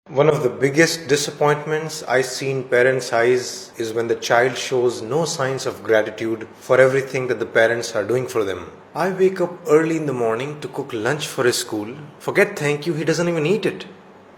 One of the biggest disappointments I see in parents' eyes is when the child shows no signs of gratitude for everything that the parents are doing for them. I wake up early in the morning to cook lunch for his school. Forget thank you, he doesn't even eat it.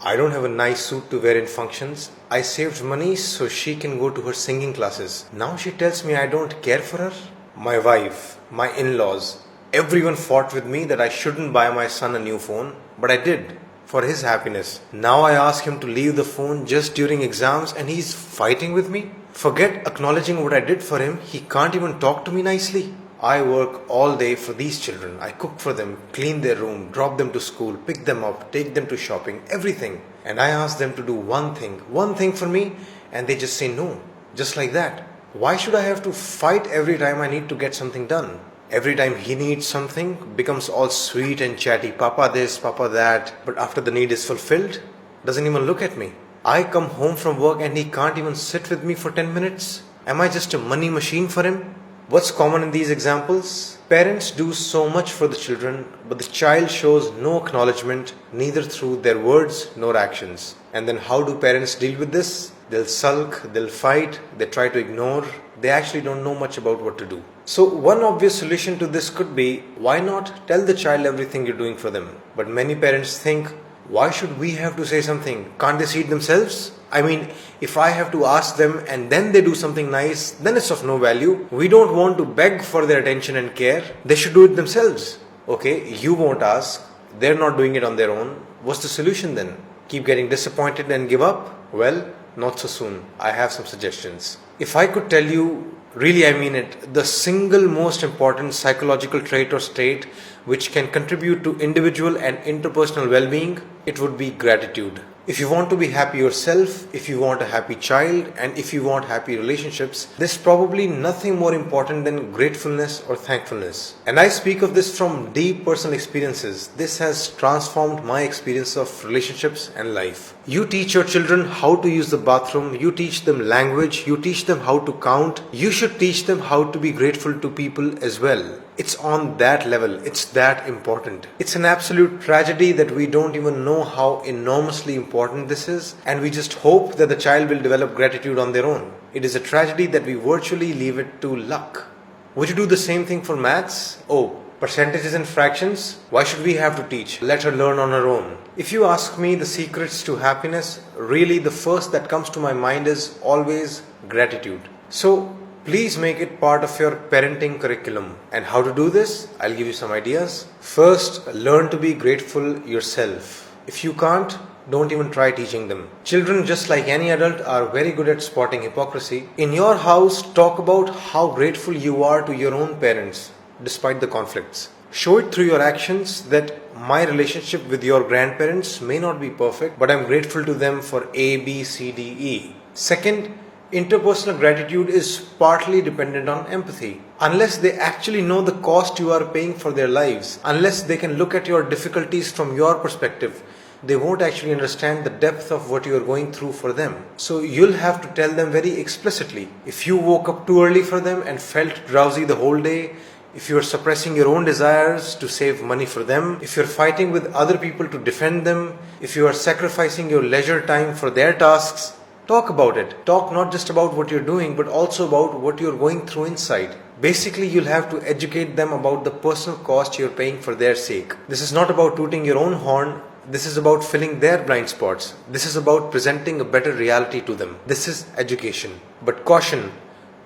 I don't have a nice suit to wear in functions. I saved money so she can go to her singing classes. Now she tells me I don't care for her. My wife, my in-laws, everyone fought with me that I shouldn't buy my son a new phone, but I did for his happiness. Now I ask him to leave the phone just during exams and he's fighting with me. Forget acknowledging what I did for him, he can't even talk to me nicely. I work all day for these children. I cook for them, clean their room, drop them to school, pick them up, take them to shopping, everything. And I ask them to do one thing for me, and they just say no, just like that. Why should I have to fight every time I need to get something done? Every time he needs something, becomes all sweet and chatty, Papa this, Papa that, but after the need is fulfilled, doesn't even look at me. I come home from work and he can't even sit with me for 10 minutes. Am I just a money machine for him? What's common in these examples? Parents do so much for the children, but the child shows no acknowledgement, neither through their words nor actions. And then how do parents deal with this? They'll sulk, they'll fight, they try to ignore. They actually don't know much about what to do. So one obvious solution to this could be, why not tell the child everything you're doing for them? But many parents think, why should we have to say something? Can't they see it themselves? I mean, if I have to ask them and then they do something nice, then it's of no value. We don't want to beg for their attention and care. They should do it themselves. Okay, you won't ask. They're not doing it on their own. What's the solution then? Keep getting disappointed and give up? Well, not so soon. I have some suggestions. If I could tell you, really I mean it, the single most important psychological trait or state which can contribute to individual and interpersonal well-being, it would be gratitude. If you want to be happy yourself, if you want a happy child, and if you want happy relationships, there's probably nothing more important than gratefulness or thankfulness. And I speak of this from deep personal experiences. This has transformed my experience of relationships and life. You teach your children how to use the bathroom, you teach them language, you teach them how to count. You should teach them how to be grateful to people as well. It's on that level. It's that important. It's an absolute tragedy that we don't even know how enormously important this is, and we just hope that the child will develop gratitude on their own. It is a tragedy that we virtually leave it to luck. Would you do the same thing for maths? Oh, percentages and fractions? Why should we have to teach? Let her learn on her own. If you ask me the secrets to happiness, really the first that comes to my mind is always gratitude. So, please make it part of your parenting curriculum. And how to do this? I'll give you some ideas. First, learn to be grateful yourself. If you can't, don't even try teaching them. Children, just like any adult, are very good at spotting hypocrisy. In your house, talk about how grateful you are to your own parents, despite the conflicts. Show it through your actions that my relationship with your grandparents may not be perfect, but I'm grateful to them for A, B, C, D, E. Second, interpersonal gratitude is partly dependent on empathy. Unless they actually know the cost you are paying for their lives, unless they can look at your difficulties from your perspective, they won't actually understand the depth of what you are going through for them. So you'll have to tell them very explicitly. If you woke up too early for them and felt drowsy the whole day, if you are suppressing your own desires to save money for them, if you're fighting with other people to defend them, if you are sacrificing your leisure time for their tasks, talk about it. Talk not just about what you're doing, but also about what you're going through inside. Basically, you'll have to educate them about the personal cost you're paying for their sake. This is not about tooting your own horn. This is about filling their blind spots. This is about presenting a better reality to them. This is education. But caution,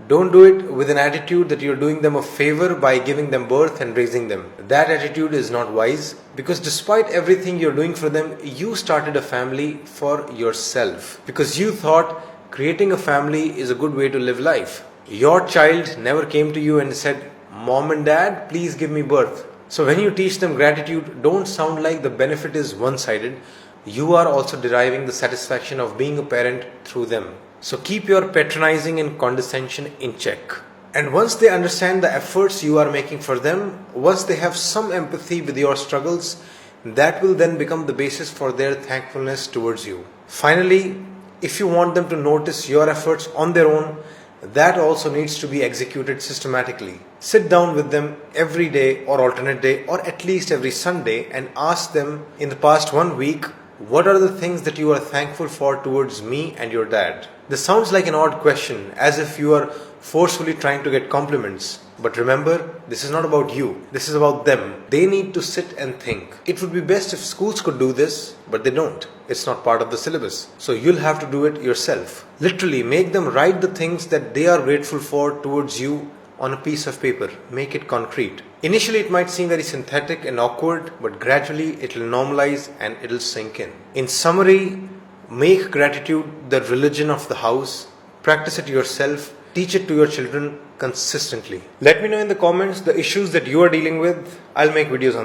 don't do it with an attitude that you're doing them a favor by giving them birth and raising them. That attitude is not wise, because despite everything you're doing for them, you started a family for yourself. Because you thought creating a family is a good way to live life. Your child never came to you and said, "Mom and Dad, please give me birth." So when you teach them gratitude, don't sound like the benefit is one-sided. You are also deriving the satisfaction of being a parent through them. So keep your patronizing and condescension in check. And once they understand the efforts you are making for them, once they have some empathy with your struggles, that will then become the basis for their thankfulness towards you. Finally, if you want them to notice your efforts on their own, that also needs to be executed systematically. Sit down with them every day or alternate day or at least every Sunday and ask them, in the past 1 week, What are the things that you are thankful for towards me and your dad? This sounds like an odd question, as if you are forcefully trying to get compliments. But remember, this is not about you. This is about them. They need to sit and think. It would be best if schools could do this, but they don't. It's not part of the syllabus. So you'll have to do it yourself. Literally, make them write the things that they are grateful for towards you on a piece of paper. Make it concrete. Initially, it might seem very synthetic and awkward, but gradually it will normalize and it will sink in. In summary, make gratitude the religion of the house. Practice it yourself. Teach it to your children consistently. Let me know in the comments the issues that you are dealing with. I'll make videos on